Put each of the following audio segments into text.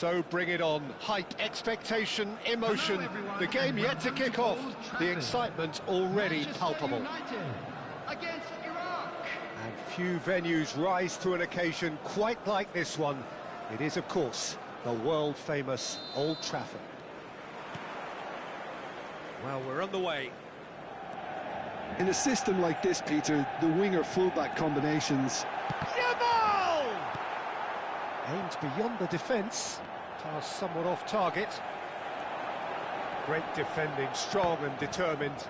So bring it on. Hype, expectation, emotion. The game yet to kick off. The excitement already palpable. Against Iraq. And few venues rise to an occasion quite like this one. It is, of course, the world-famous Old Trafford. Well, we're on the way. In a system like this, Peter, the winger-fullback combinations... Yamal! Aimed beyond the defence. Pass somewhat off target. Great defending, strong and determined.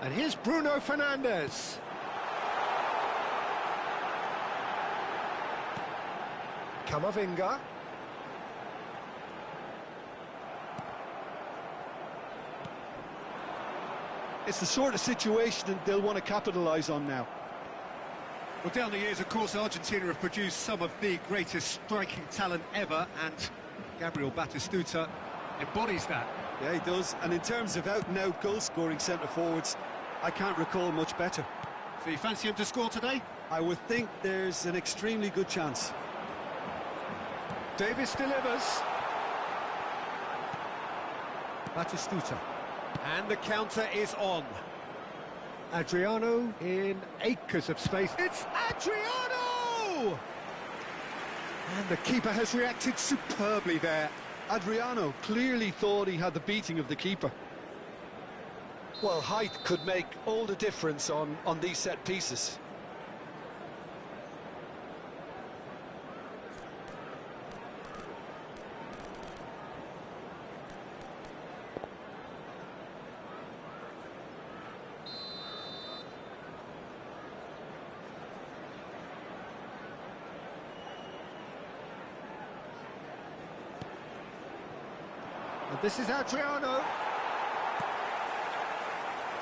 And here's Bruno Fernandes. Camavinga. It's the sort of situation they'll want to capitalise on now. Well, down the years, of course, Argentina have produced some of the greatest striking talent ever, and Gabriel Batistuta embodies that. Yeah, he does. And in terms of out-and-out goal-scoring centre-forwards, I can't recall much better. So you fancy him to score today? I would think there's an extremely good chance. Davis delivers. Batistuta. And the counter is on. Adriano in acres of space. It's Adriano! And the keeper has reacted superbly there. Adriano clearly thought he had the beating of the keeper. Well, height could make all the difference on these set pieces. And this is Adriano.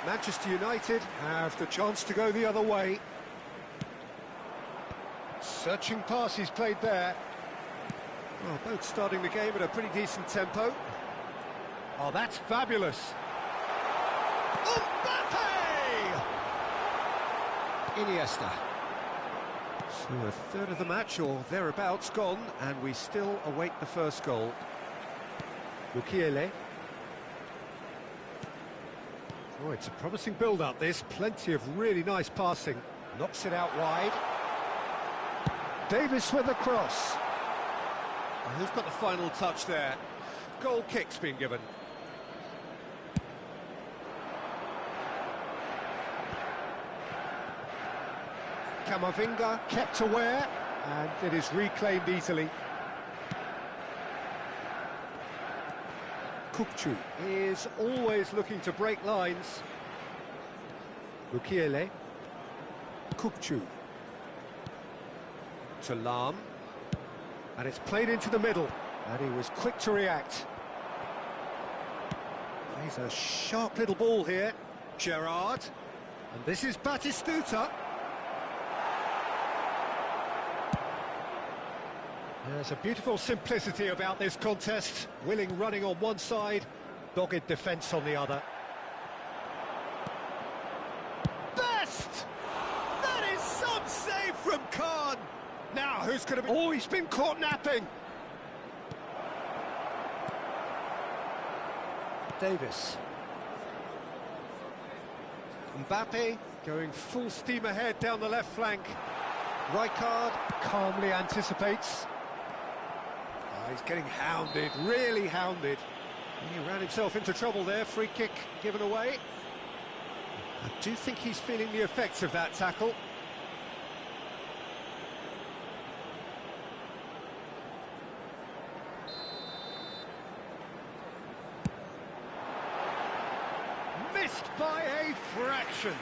Manchester United have the chance to go the other way. Searching pass he's played there. Well, both starting the game at a pretty decent tempo. Oh, that's fabulous. Mbappe! Iniesta. So a third of the match or thereabouts gone, and we still await the first goal. Mukiele. Oh, it's a promising build-up, this. Plenty of really nice passing. Knocks it out wide. Davis with a cross. Oh, who's got the final touch there? Goal kick's been given. Camavinga kept aware, and it is reclaimed easily. Kukçu is always looking to break lines. Mukiele. Kukçu. To Lam. And it's played into the middle. And he was quick to react. He's a sharp little ball here. Gerrard. And this is Batistuta. There's a beautiful simplicity about this contest. Willing running on one side, dogged defence on the other. Best! That is some save from Khan! Now, who's going to be... Oh, he's been caught napping! Davis. Mbappe going full steam ahead down the left flank. Rijkaard calmly anticipates. He's getting hounded, really hounded. He ran himself into trouble there, free kick given away. I do think he's feeling the effects of that tackle. Missed by a fraction.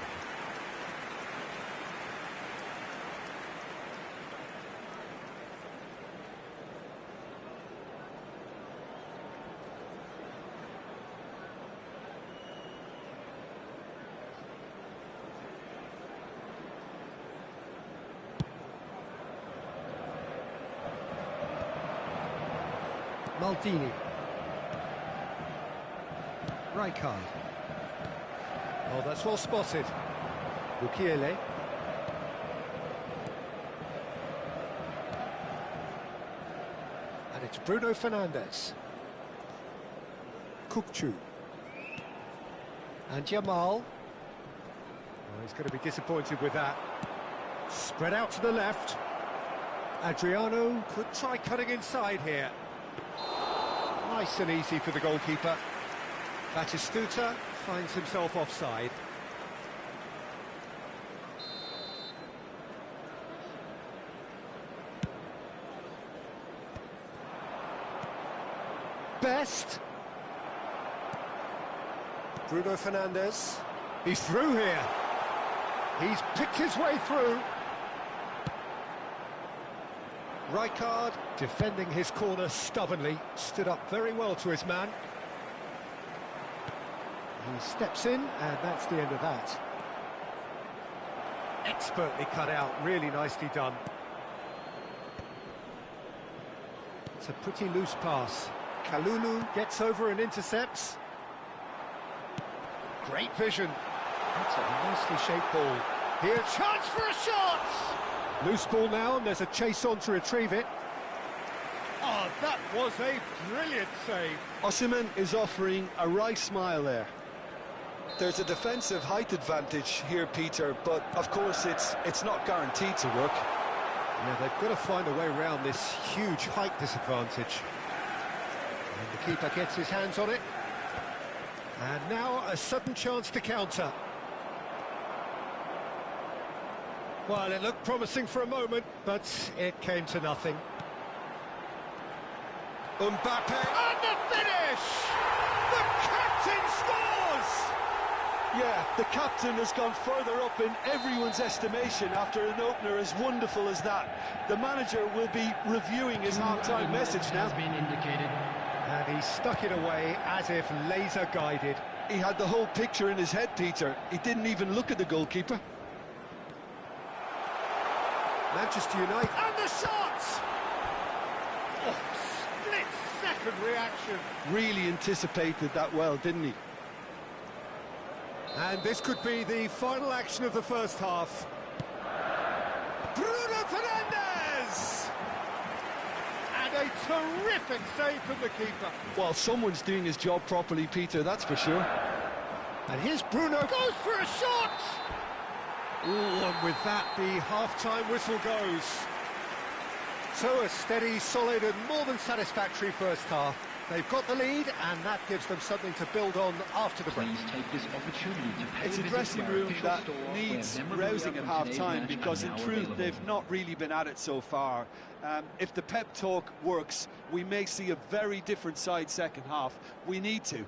Maldini. Rijkaard. Oh, that's well spotted. Mukiele. It's Bruno Fernandes. Kukçu. And Yamal. Oh, he's going to be disappointed with that. Spread out to the left. Adriano could try cutting inside here. Nice and easy for the goalkeeper. Batistuta finds himself offside. Best. Bruno Fernandes. He's through here. He's picked his way through. Rijkaard defending his corner stubbornly, stood up very well to his man. He steps in, and that's the end of that. Expertly cut out, really nicely done. It's a pretty loose pass. Kalulu gets over and intercepts. Great vision. That's a nicely shaped ball. Here, chance for a shot! Loose ball now, and there's a chase on to retrieve it. Oh, that was a brilliant save. Osimhen is offering a right smile there. There's a defensive height advantage here, Peter, but of course it's not guaranteed to work. Yeah, they've got to find a way around this huge height disadvantage. And the keeper gets his hands on it. And now a sudden chance to counter. Well, it looked promising for a moment, but it came to nothing. Mbappe, and the finish! The captain scores! Yeah, the captain has gone further up in everyone's estimation after an opener as wonderful as that. The manager will be reviewing his half-time message now. And he stuck it away as if laser-guided. He had the whole picture in his head, Peter. He didn't even look at the goalkeeper. Manchester United, and the shot! Oh, split-second reaction. Really anticipated that well, didn't he? And this could be the final action of the first half. Bruno Fernandes! And a terrific save from the keeper. Well, someone's doing his job properly, Peter, that's for sure. And here's Bruno, goes for a shot! Ooh, and with that, the half-time whistle goes. So a steady, solid and more than satisfactory first half. They've got the lead, and that gives them something to build on after the break. Please take this opportunity to pay It's a dressing room that needs rousing at half-time because, in truth, they've not really been at it so far. If the pep talk works, we may see a very different side second half. We need to.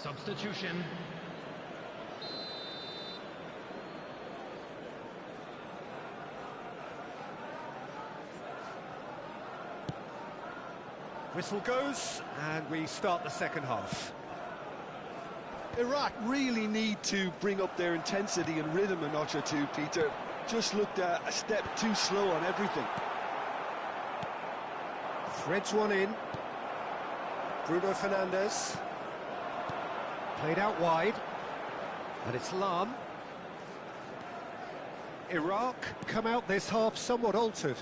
Substitution. Whistle goes, and we start the second half. Iraq really need to bring up their intensity and rhythm a notch or two, Peter. Just looked a step too slow on everything. Threads one in. Bruno Fernandes. Played out wide. And it's Lam. Iraq come out this half somewhat altered.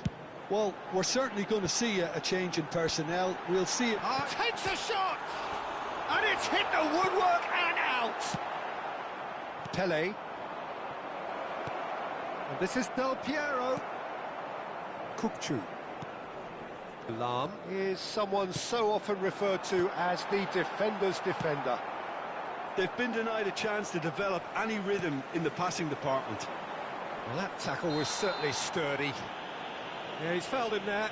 Well, we're certainly going to see a change in personnel. We'll see it. Takes a shot! And it's hit the woodwork and out! Pele. And this is Del Piero. Kukçu. Lam is someone so often referred to as the defender's defender. They've been denied a chance to develop any rhythm in the passing department. Well, that tackle was certainly sturdy. Yeah, he's fouled him there.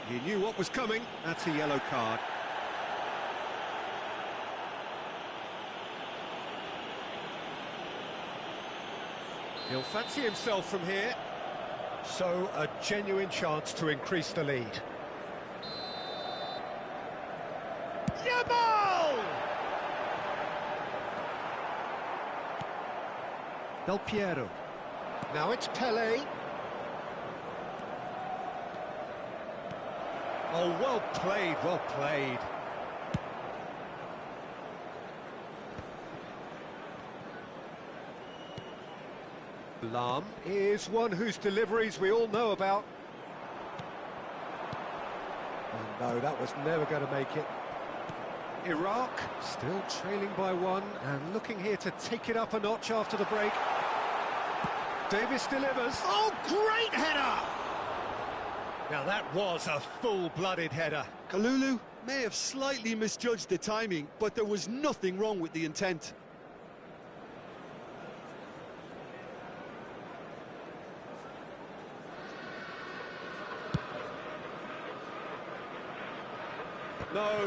He knew what was coming. That's a yellow card. He'll fancy himself from here. So, a genuine chance to increase the lead. Yamal! Del Piero. Now it's Pele. Oh, well played, well played. Lam is one whose deliveries we all know about. Oh no, that was never going to make it. Iraq still trailing by one and looking here to take it up a notch after the break. Davis delivers. Oh, great header! Now that was a full-blooded header. Kalulu may have slightly misjudged the timing, but there was nothing wrong with the intent.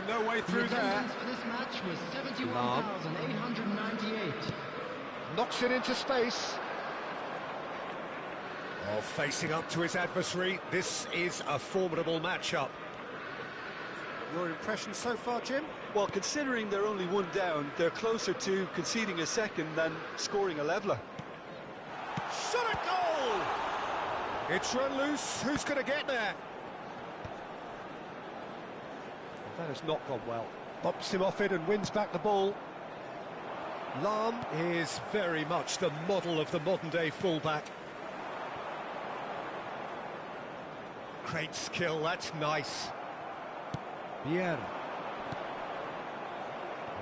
No way through The there. attendance for this match was 71,898. Knocks it into space. Oh, facing up to his adversary, this is a formidable matchup. Your impression so far, Jim? Well, considering they're only one down, they're closer to conceding a second than scoring a leveller. Shot a goal! It's run loose. Who's going to get there? That has not gone well. Bumps him off it and wins back the ball. Lam is very much the model of the modern-day fullback. Great skill, that's nice. Vieira.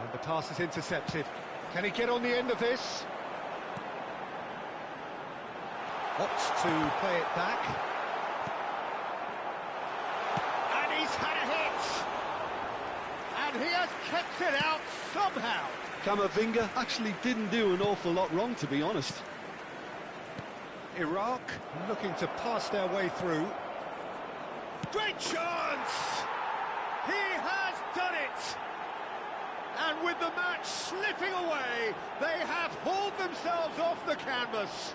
And the pass is intercepted. Can he get on the end of this? Opts to play it back. And he's had a hit! And he has kept it out somehow. Camavinga actually didn't do an awful lot wrong, to be honest. Iraq looking to pass their way through. Great chance! He has done it! And with the match slipping away, they have hauled themselves off the canvas.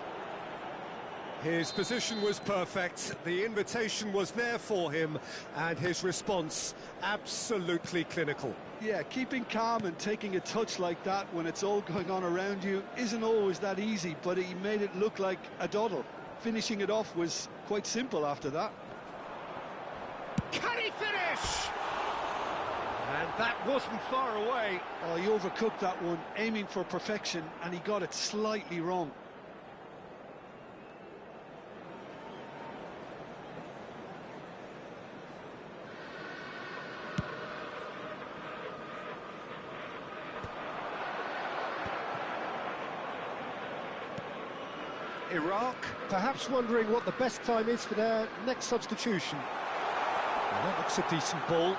His position was perfect, the invitation was there for him, and his response absolutely clinical. Yeah, keeping calm and taking a touch like that when it's all going on around you isn't always that easy, but he made it look like a doddle. Finishing it off was quite simple after that. Can he finish? And that wasn't far away. Oh, he overcooked that one, aiming for perfection, and he got it slightly wrong. Iraq perhaps wondering what the best time is for their next substitution. Well, that looks a decent ball.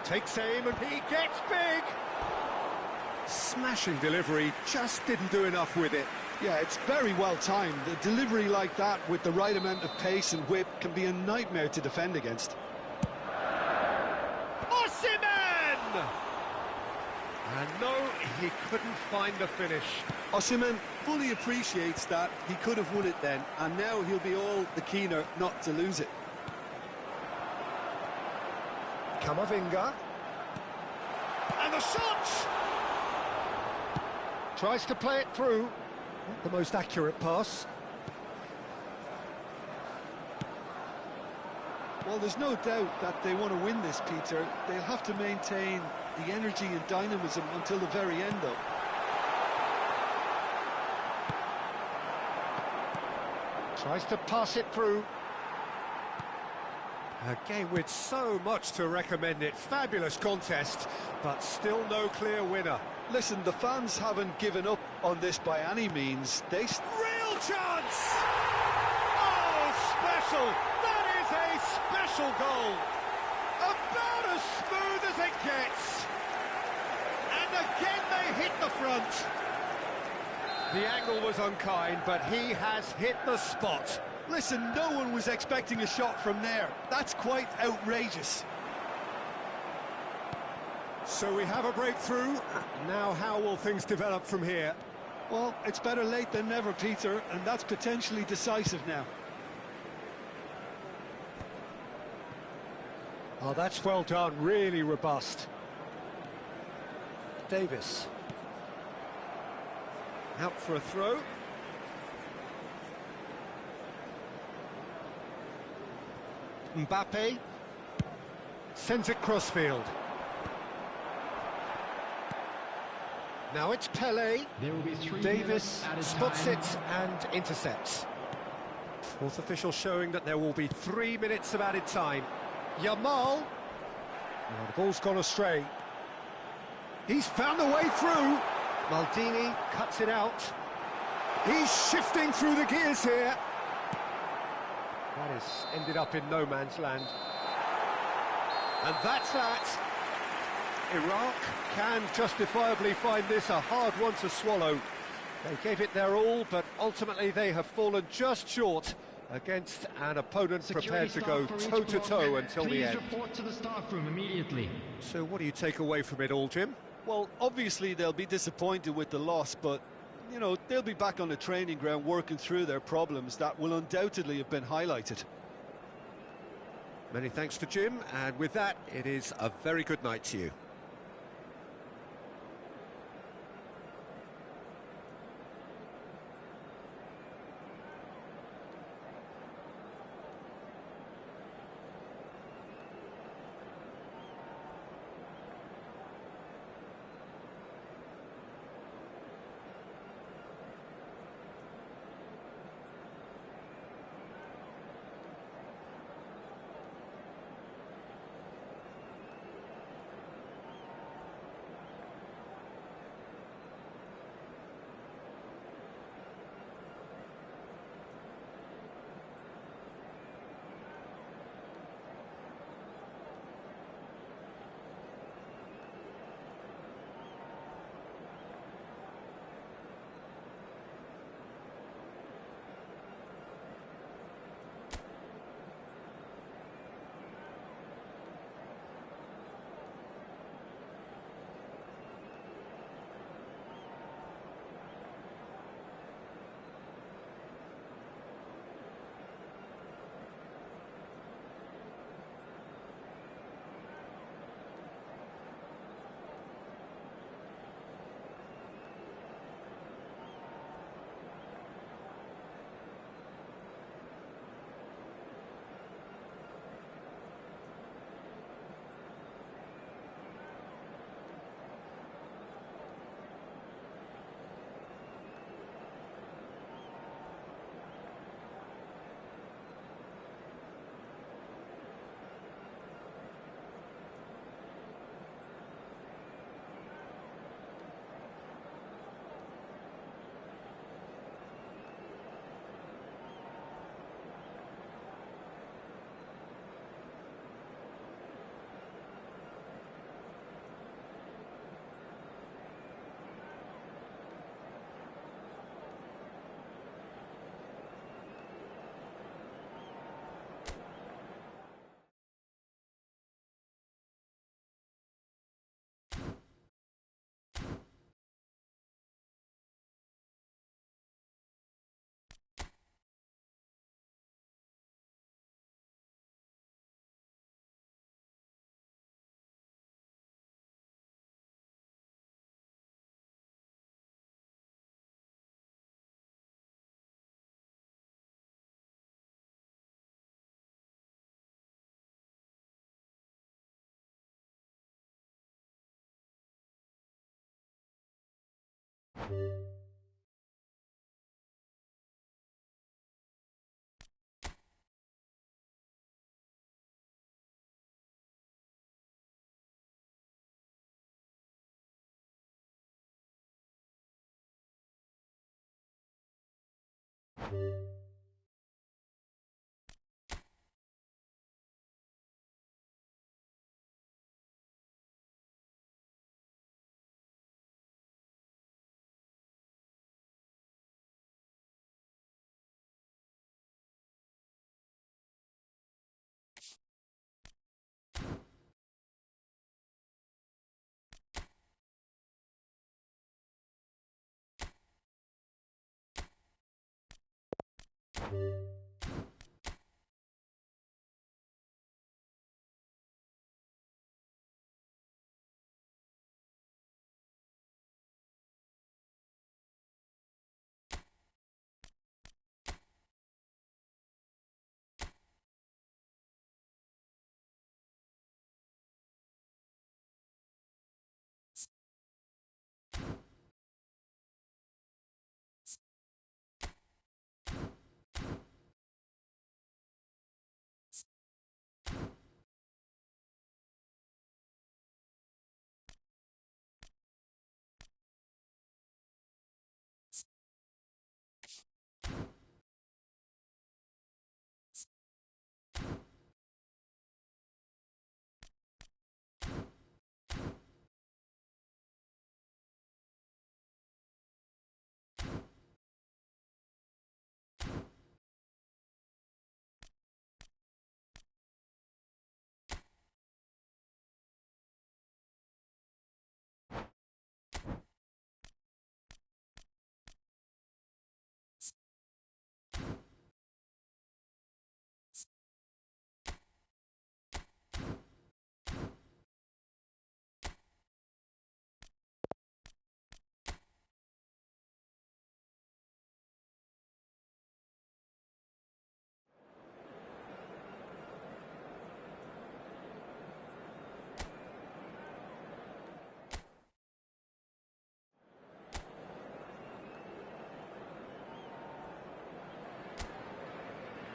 Takes aim and he gets big! Smashing delivery, just didn't do enough with it. Yeah, it's very well timed. A delivery like that with the right amount of pace and whip can be a nightmare to defend against. Osimhen! And no, he couldn't find the finish. Osimhen fully appreciates that he could have won it then, and now he'll be all the keener not to lose it. Camavinga. And the shot! Tries to play it through. Not the most accurate pass. Well, there's no doubt that they want to win this, Peter. They'll have to maintain the energy and dynamism until the very end, though. Tries to pass it through. A game with so much to recommend it. Fabulous contest, but still no clear winner. Listen, the fans haven't given up on this by any means. Real chance! Oh, special! That is a special goal! About as smooth as it gets. And again they hit the front. The angle was unkind, but he has hit the spot. Listen, no one was expecting a shot from there. That's quite outrageous. So we have a breakthrough. Now how will things develop from here? Well, it's better late than never, Peter, and that's potentially decisive now. Oh, that's well done, really robust. Davis. Out for a throw. Mbappe sends it crossfield. Now it's Pele. Davis spots it and intercepts. Fourth official showing that there will be 3 minutes of added time. Yamal. Oh, the ball's gone astray. He's found a way through. Maldini cuts it out. He's shifting through the gears here. That has ended up in no man's land. And that's that. Iraq can justifiably find this a hard one to swallow. They gave it their all, but ultimately they have fallen just short against an opponent prepared to go toe-to-toe until the end. Report to the staff room immediately. So what do you take away from it all, Jim? Well, obviously they'll be disappointed with the loss, but, you know, they'll be back on the training ground working through their problems that will undoubtedly have been highlighted. Many thanks to Jim, and with that, it is a very good night to you.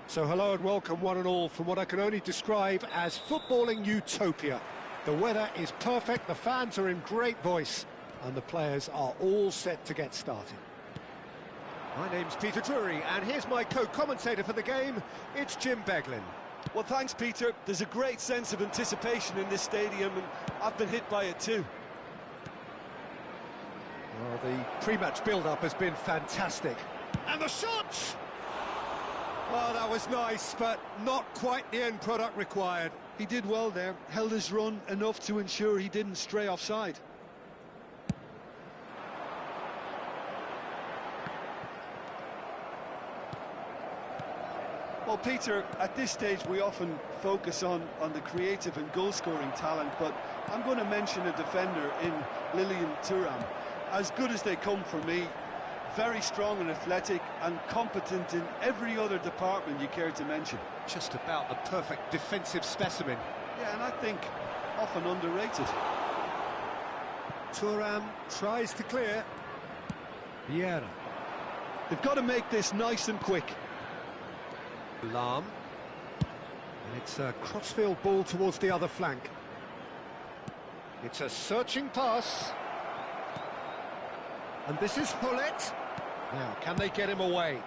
So hello and welcome one and all from what I can only describe as footballing utopia. The weather is perfect, the fans are in great voice, and the players are all set to get started. My name's Peter Drury, and here's my co-commentator for the game, it's Jim Beglin. Well, thanks, Peter. There's a great sense of anticipation in this stadium, and I've been hit by it too. Well, the pre-match build-up has been fantastic. And the shot! Oh, that was nice, but not quite the end product required. He did well there, held his run enough to ensure he didn't stray offside. Well, Peter, at this stage we often focus on the creative and goal-scoring talent, but I'm going to mention a defender in Lilian Thuram. As good as they come for me, very strong and athletic and competent in every other department you care to mention. Just about the perfect defensive specimen. Yeah, and I think often underrated. Thuram tries to clear. Vieira. They've got to make this nice and quick. Lam. And it's a crossfield ball towards the other flank. It's a searching pass. And this is Hullet. Now, can they get him away?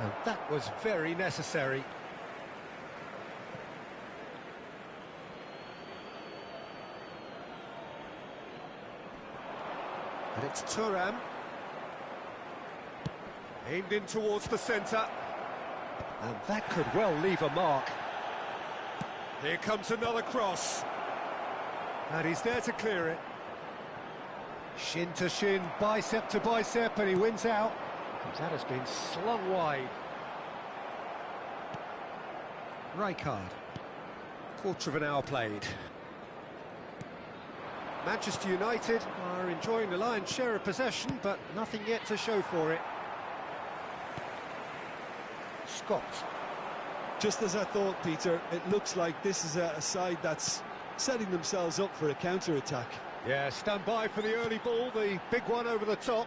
And that was very necessary. And it's Thuram. Aimed in towards the centre. And that could well leave a mark. Here comes another cross. And he's there to clear it. Shin to shin, bicep to bicep, and he wins out. That has been slung wide. Rijkaard. Quarter of an hour played. Manchester United are enjoying the lion's share of possession, but nothing yet to show for it. Scott. Just as I thought, Peter, it looks like this is a side that's setting themselves up for a counter-attack. Yeah, stand by for the early ball, the big one over the top.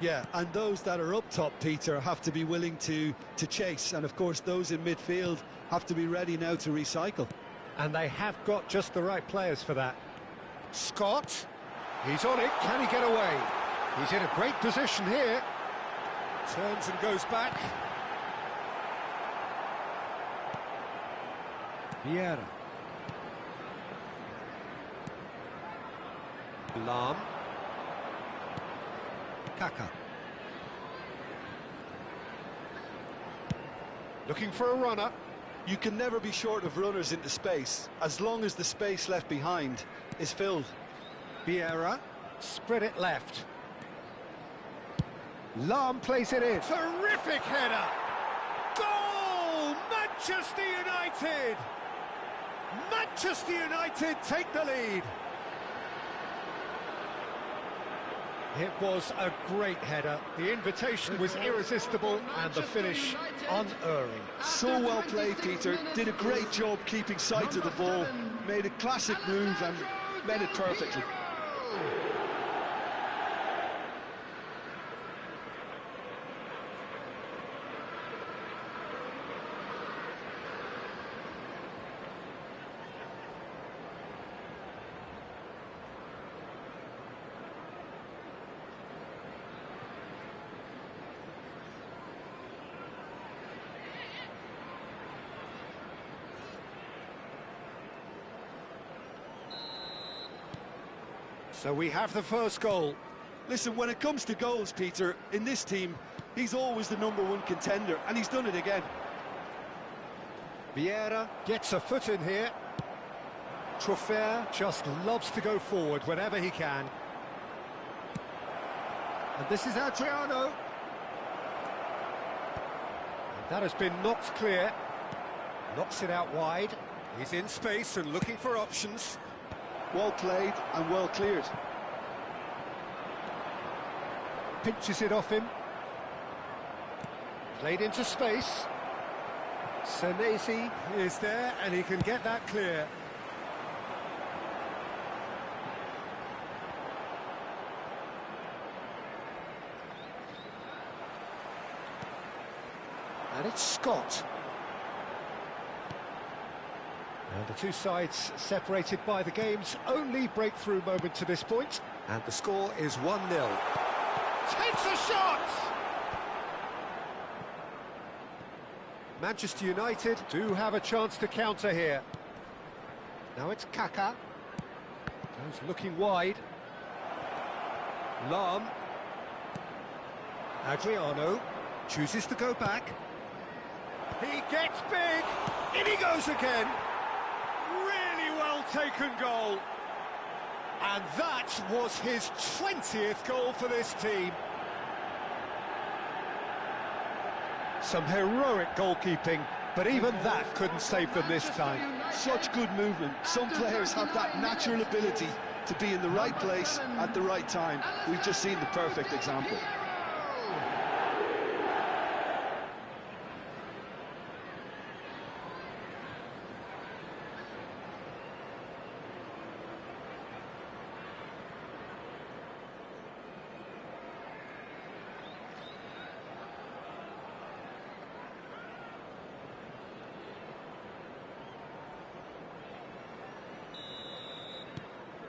Yeah, and those that are up top, Peter, have to be willing to chase. And, of course, those in midfield have to be ready now to recycle. And they have got just the right players for that. Scott, he's on it, can he get away? He's in a great position here. Turns and goes back. Vieira. Lahm. Kaka. Looking for a runner. You can never be short of runners into space, as long as the space left behind is filled. Vieira, spread it left. Lahm plays it in. Terrific header! Goal! Manchester United! Manchester United take the lead. It was a great header. The invitation was irresistible and the finish unerring. So well played, Peter. Did a great job keeping sight of the ball. Made a classic move and made it perfectly. So we have the first goal. Listen, when it comes to goals, Peter, in this team, he's always the #1 contender, and he's done it again. Vieira gets a foot in here. Truffert just loves to go forward whenever he can. And this is Adriano. And that has been knocked clear. Knocks it out wide. He's in space and looking for options. Well played and well cleared. Pinches it off him. Played into space. Senesi is there and he can get that clear. And it's Scott. And the two sides separated by the game's only breakthrough moment to this point. And the score is 1-0. Takes a shot! Manchester United do have a chance to counter here. Now it's Kaka. Goes looking wide. Lahm. Adriano chooses to go back. He gets big. In he goes again. Really well taken goal. And that was his 20th goal for this team. Some heroic goalkeeping, but even that couldn't save them this time. Such good movement. Some players have that natural ability to be in the right place at the right time. We've just seen the perfect example.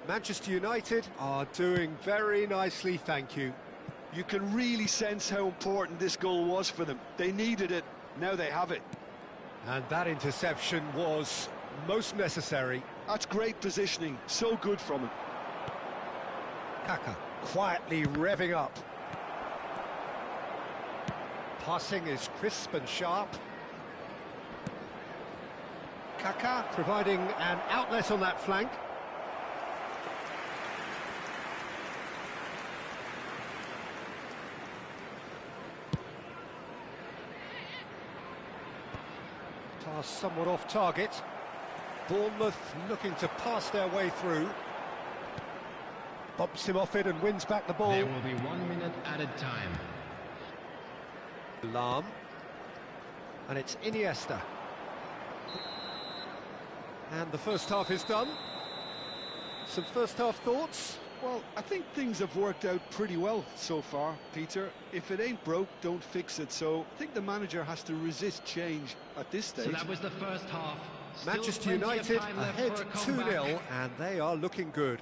Manchester United are doing very nicely, thank you. You can really sense how important this goal was for them. They needed it, now they have it. And that interception was most necessary. That's great positioning, so good from him. Kaka quietly revving up. Passing is crisp and sharp. Kaka providing an outlet on that flank. Pass somewhat off target. Bournemouth looking to pass their way through. Bumps him off it and wins back the ball. There will be 1 minute added time. Lahm. And it's Iniesta. And the first half is done. Some first half thoughts? Well, I think things have worked out pretty well so far, Peter. If it ain't broke, don't fix it. So I think the manager has to resist change at this stage. So that was the first half. Still Manchester plenty of United time left ahead for a comeback. 2-0, and they are looking good.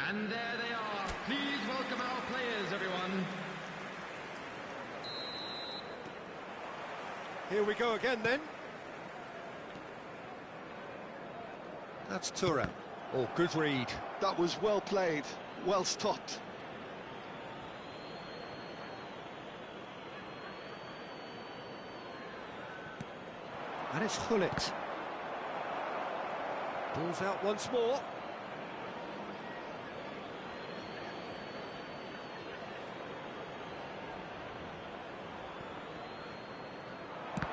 And there they are. Please welcome our players, everyone. Here we go again then. That's Thuram. Oh, good read. That was well played, well stopped. And it's Hullet. Ball's out once more.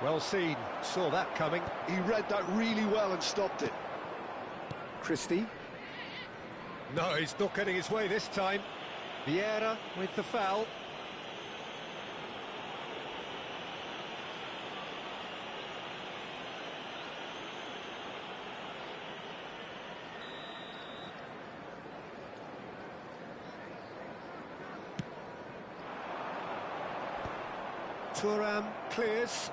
Well seen, saw that coming. He read that really well and stopped it. Christie. No, he's not getting his way this time. Vieira with the foul. Thuram clears.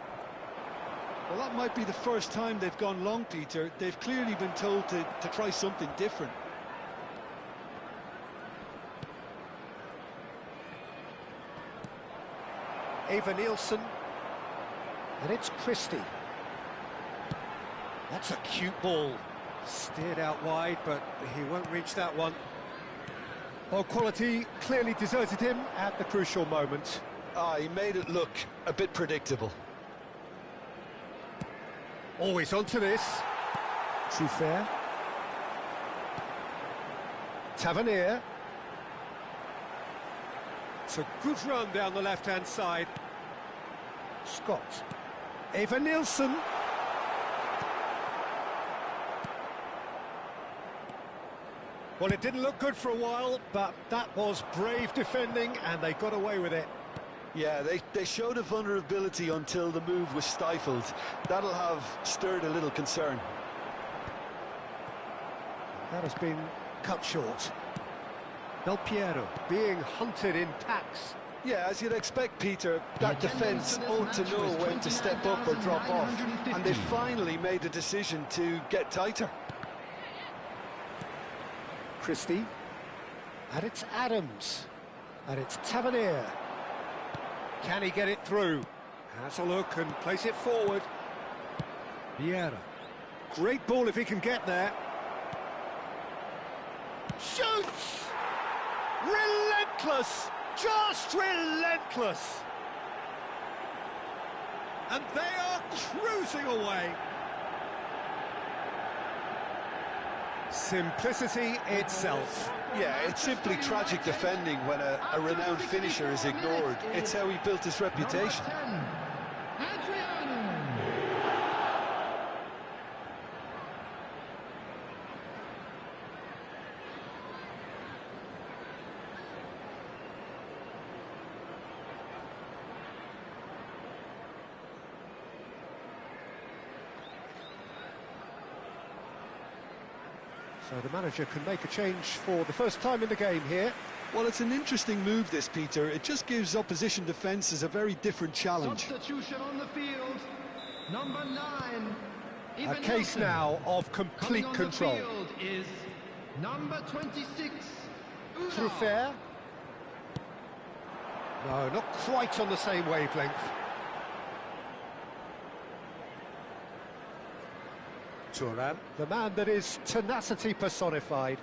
Well, that might be the first time they've gone long, Peter. They've clearly been told to try something different. Eva Nielsen. And it's Christie. That's a cute ball. Steered out wide, but he won't reach that one. Well, quality clearly deserted him at the crucial moment. He made it look a bit predictable. Always onto this. Truffert. Tavernier. It's a good run down the left-hand side. Scott. Eva Nielsen. Well, it didn't look good for a while, but that was brave defending, and they got away with it. Yeah, they showed a vulnerability until the move was stifled. That'll have stirred a little concern. That has been cut short. Del Piero being hunted in packs. Yeah, as you'd expect, Peter, that defence ought to know when to step up or drop off. And they finally made a decision to get tighter. Christie. And it's Adams. And it's Tavernier. Can he get it through? Has a look and place it forward. Vieira. Great ball if he can get there. Shoots! Relentless! Just relentless! And they are cruising away. Simplicity itself. Yeah, it's simply tragic defending when a renowned finisher is ignored. It's how he built his reputation. So the manager can make a change for the first time in the game here. Well, it's an interesting move, this, Peter. It just gives opposition defences a very different challenge. Substitution on the field. Number 9. A case now of complete control. Coming on the field is number 26. Truffert. No, not quite on the same wavelength. Thuram, the man that is tenacity personified.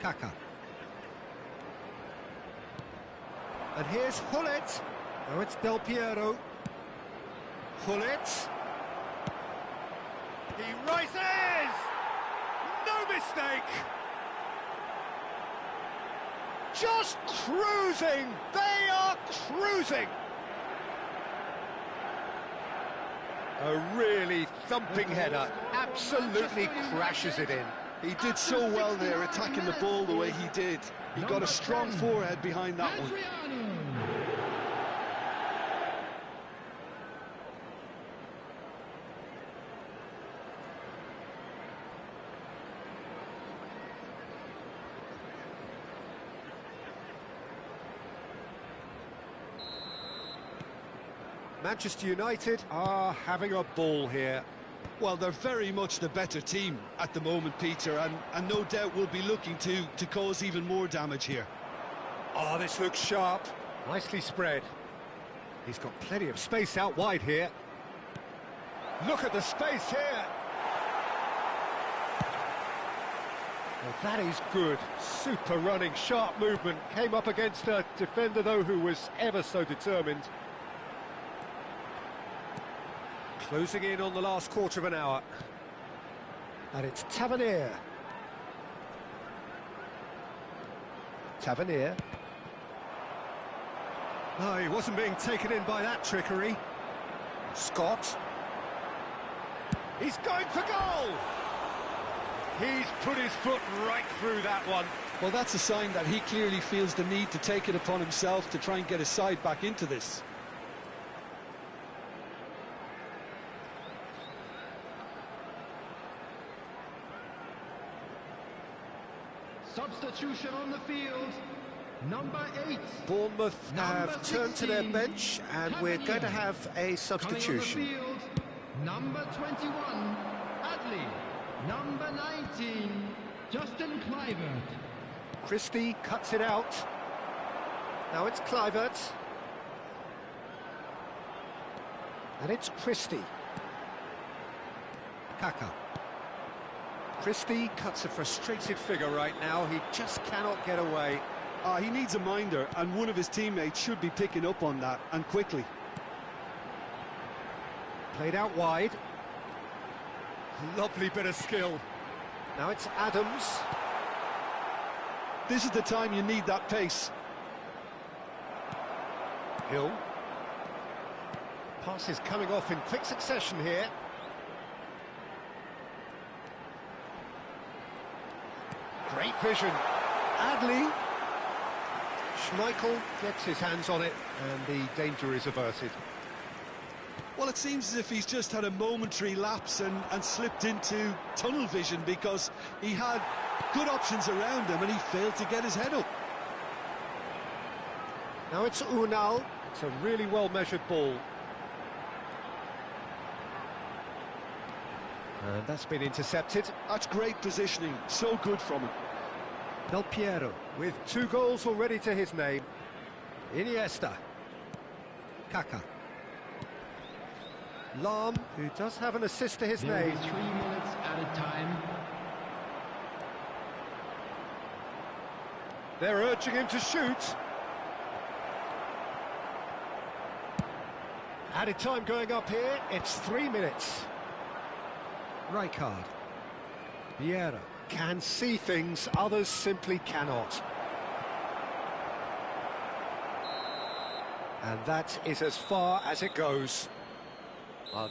Kaka. And here's Hullet. Oh, it's Del Piero. Hullet. He rises! No mistake! Just cruising! They are cruising! A really thumping header, absolutely crashes it in. He did so well there, attacking the ball the way he did. He got a strong forehead behind that one. Manchester United are having a ball here. Well, they're very much the better team at the moment, Peter, and no doubt will be looking to cause even more damage here. Oh, this looks sharp. Nicely spread. He's got plenty of space out wide here. Look at the space here. Well, that is good. Super running, sharp movement. Came up against a defender, though, who was ever so determined. Closing in on the last quarter of an hour. And it's Tavernier. Tavernier. No, he wasn't being taken in by that trickery. Scott. He's going for goal! He's put his foot right through that one. Well, that's a sign that he clearly feels the need to take it upon himself to try and get his side back into this. Substitution on the field. Number 8. Bournemouth have turned to their bench, and we're going to have a substitution. Coming on the field, number 21, Adley. Number 19, Justin Kluivert. Christie cuts it out. Now it's Kluivert. And it's Christie. Kaka. Christie cuts a frustrated figure right now. He just cannot get away. He needs a minder, and one of his teammates should be picking up on that, and quickly. Played out wide. Lovely bit of skill. Now it's Adams. This is the time you need that pace. Hill. Passes coming off in quick succession here. Great vision. Adley. Schmeichel gets his hands on it, and the danger is averted. Well, it seems as if he's just had a momentary lapse and slipped into tunnel vision, because he had good options around him and he failed to get his head up. Now it's Unal. It's a really well-measured ball. And that's been intercepted. That's great positioning, so good from him. Del Piero, with 2 goals already to his name. Iniesta. Kaka. Lahm, who does have an assist to his name. 3 minutes at a time. They're urging him to shoot. Added time going up here. It's 3 minutes. Rijkaard. Vieira can see things others simply cannot. And that is as far as it goes.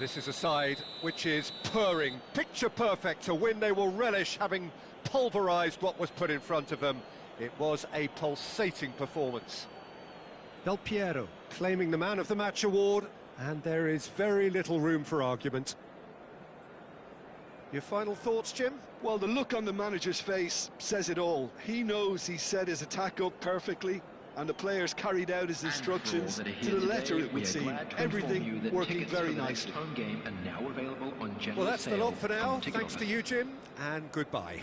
This is a side which is purring, picture perfect to win. They will relish having pulverised what was put in front of them. It was a pulsating performance. Del Piero claiming the Man of the Match award, and there is very little room for argument. Your final thoughts, Jim? Well, the look on the manager's face says it all. He knows he set his attack up perfectly, and the players carried out his instructions to the letter, it would seem. Everything working very nicely. Well, that's the lot for now. Thanks to you, Jim, and goodbye.